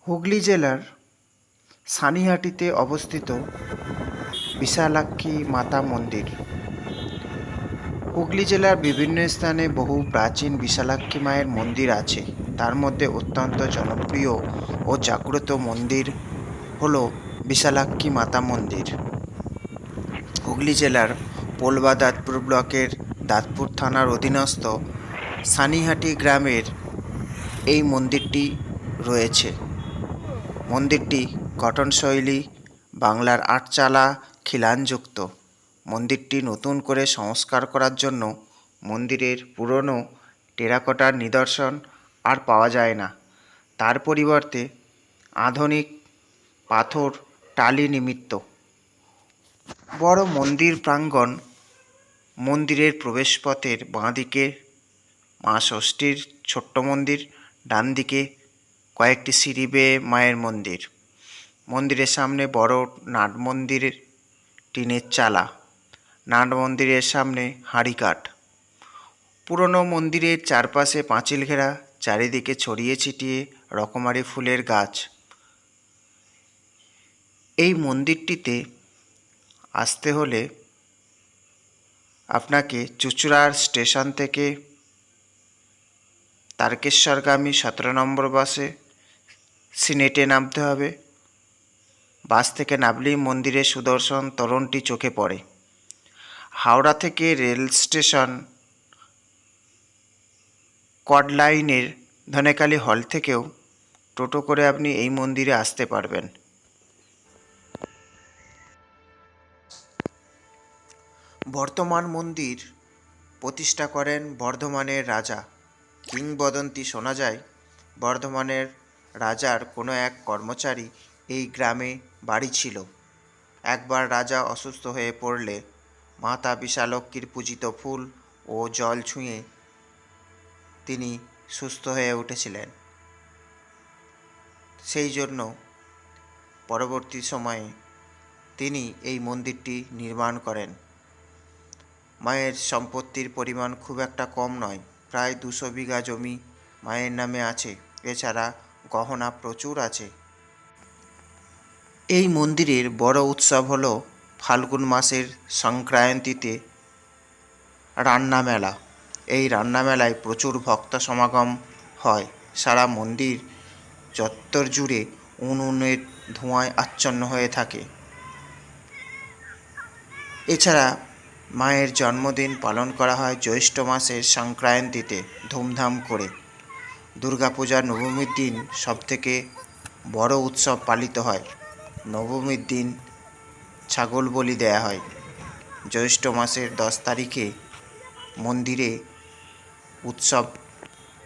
হুগলি জেলার সানিহাটিতে অবস্থিত বিশালাক্ষী মাতা মন্দির। হুগলি জেলার বিভিন্ন স্থানে বহু প্রাচীন বিশালাক্ষী মায়ের মন্দির আছে। তার মধ্যে অত্যন্ত জনপ্রিয় ও জাগ্রত মন্দির হল বিশালাক্ষী মাতা মন্দির। হুগলি জেলার পোলবা দাঁতপুর ব্লকের দাঁতপুর থানার অধীনস্থ সানিহাটি গ্রামের এই মন্দিরটি রয়েছে। মন্দিরটি গঠনশৈলী বাংলার আটচালা খিলানযুক্ত। মন্দিরটি নতুন করে সংস্কার করার জন্য মন্দিরের পুরনো টেরাকোটার নিদর্শন আর পাওয়া যায় না। তার পরিবর্তে আধুনিক পাথর টালি নিমিত্ত বড় মন্দির প্রাঙ্গণ। মন্দিরের প্রবেশপথের বাঁদিকে মা ষষ্ঠীর ছোট্ট মন্দির, ডান দিকে কয়েকটি সিঁড়ি বেয়ে মায়ের মন্দির। মন্দিরের সামনে বড় নাট মন্দিরের টিনের চালা, নাট মন্দিরের সামনে হাঁড়িকাঠ। পুরনো মন্দিরের চারপাশে পাঁচিল ঘেরা, চারিদিকে ছড়িয়ে ছিটিয়ে রকমারি ফুলের গাছ। এই মন্দিরটিতে আসতে হলে আপনাকে চুঁচুড়ার স্টেশন থেকে তারকেশ্বরগামী 17 নম্বর বাসে সিনেটে নামতে হবে। বাস থেকে নামলেই মন্দিরের সুদর্শন তোরণটি চোখে পড়ে। হাওড়া থেকে রেল স্টেশন কড লাইনের ধনেখালি হল থেকেও টোটো করে আপনি এই মন্দিরে আসতে পারবেন। বর্ধমান মন্দির প্রতিষ্ঠা করেন বর্ধমানের রাজা। কিংবদন্তি শোনা যায়, বর্ধমানের রাজার কোনো এক কর্মচারী এই গ্রামে বাড়ি ছিল। একবার রাজা অসুস্থ হয়ে পড়লে মাতা বিশালক্ষীর পূজিত ফুল ও জল ছুঁয়ে তিনি সুস্থ হয়ে উঠেছিলেন। সেই জন্য পরবর্তী সময়ে তিনি এই মন্দিরটি নির্মাণ করেন। মায়ের সম্পত্তির পরিমাণ খুব একটা কম নয়, প্রায় 200 বিঘা জমি মায়ের নামে আছে। এছাড়া গহনা প্রচুর আছে। এই মন্দিরের বড় উৎসব হল ফাল্গুন মাসের সংক্রান্তিতে রান্না মেলা। এই রান্না মেলায় প্রচুর ভক্ত সমাগম হয়। সারা মন্দির চত্বর জুড়ে উনুনের ধোঁয়ায় আচ্ছন্ন হয়ে থাকে। এছাড়া মায়ের জন্মদিন পালন করা হয় জ্যৈষ্ঠ মাসের সংক্রান্তিতে ধুমধাম করে। দুর্গাপূজার নবমীর দিন সবথেকে বড় উৎসব পালিত হয়। নবমীর দিন ছাগল বলি দেয়া হয়। জ্যৈষ্ঠ মাসের 10 তারিখে মন্দিরে উৎসব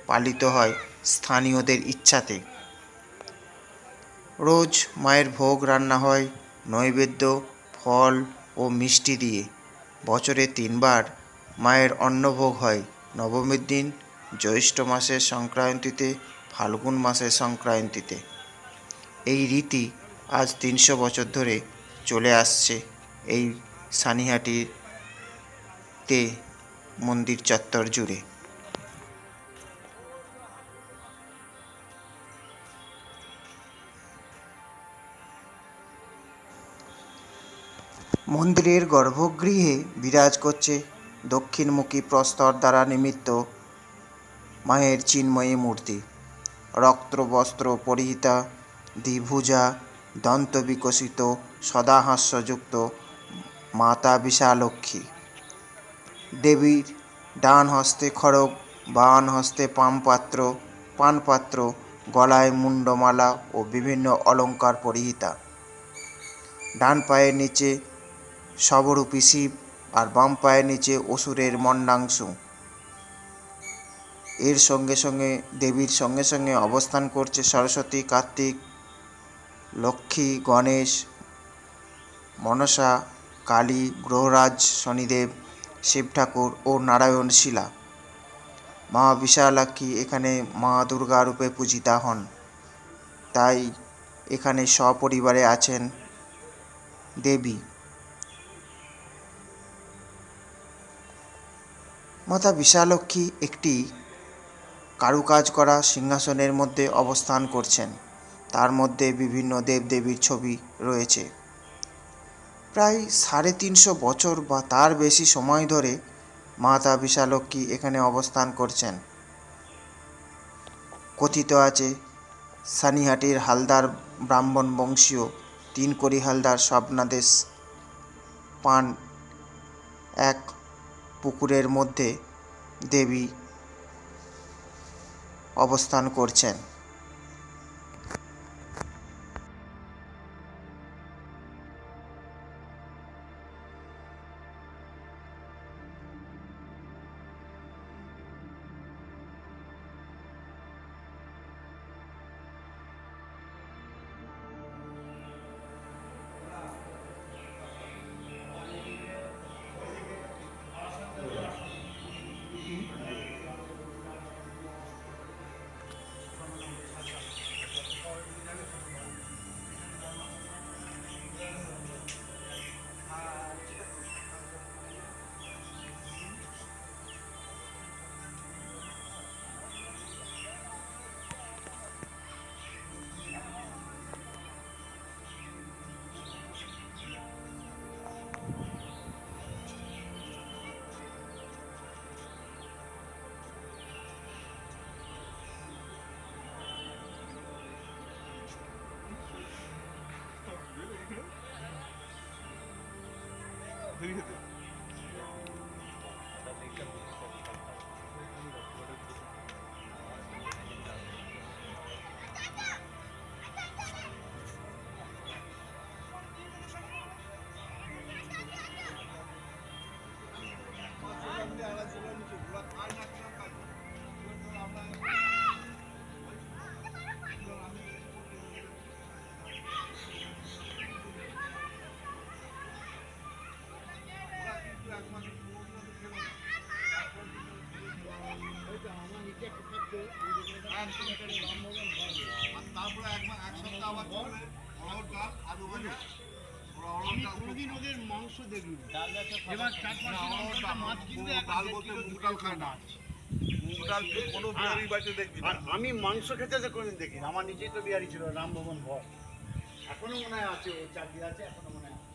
পালিত হয় স্থানীয়দের ইচ্ছাতে। রোজ মায়ের ভোগ রান্না হয় নৈবেদ্য, ফল ও মিষ্টি দিয়ে। বছরে 3 বার মায়ের অন্নভোগ হয়, নবমীর দিন, জ্যৈষ্ঠ মাসের সংক্রান্তিতে, ফাল্গুন মাসের সংক্রান্তিতে। এই রীতি আজ 300 বছর ধরে চলে আসছে এই সানিহাটিতে মন্দির চত্বর জুড়ে। মন্দিরের গর্ভগৃহে বিরাজ করছে দক্ষিণমুখী প্রস্তর দ্বারা নির্মিত মায়ের চিন্ময়ী মূর্তি। রক্তবস্ত্র পরিহিতা, দ্বিভুজা, দন্ত বিকশিত, সদাহাস্যযুক্ত মাতা বিশালক্ষী। দেবীর ডান হস্তে খড়গ, বাম হস্তে পানপাত্র, গলায় মুন্ডমালা ও বিভিন্ন অলঙ্কার পরিহিতা। ডান পায়ের নিচে শবরূপী শিব আর বাম পায়ের নিচে অসুরের মণ্ডাংশু। এর সঙ্গে সঙ্গে দেবীর সঙ্গে সঙ্গে অবস্থান করছে সরস্বতী, কার্তিক, লক্ষ্মী, গণেশ, মনসা, কালী, গ্রহরাজ শনিদেব, শিব ঠাকুর ও নারায়ণ শিলা। মা বিশালাক্ষী এখানে মা দুর্গা রূপে পূজিতা হন। তাই এখানে সপরিবারে আছেন দেবী। মাতা বিশালক্ষী একটি কারুকাজ করা সিংহাসনের মধ্যে অবস্থান করছেন। তার মধ্যে বিভিন্ন দেবদেবীর ছবি রয়েছে। প্রায় 350 বছর বা তার বেশি সময় ধরে মাতা বিশালক্ষী এখানে অবস্থান করছেন। কথিত আছে সানিহাটির হালদার ব্রাহ্মণ বংশীয় তিনকড়ি হালদার স্বপ্নাদেশ পান এক পুকুরের মধ্যে দেবী অবস্থান করছেন। আমি কোনোদিন ওদের মাংস দেখিনি। এবার 4-5 মাছ কিনতে ডাল বলতে মুগ ডাল খায় না। মুগ ডাল কোনো বিহারি বাড়িতে দেখবি না। আর আমি মাংস খেতে যে কোনোদিন দেখিনি। আমার নিজেই তো বিহারি ছিল রামভবন ভর। এখনো মনে হয় আছে, ও চাকরি আছে এখনো মনে হয় আছে।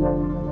Thank you.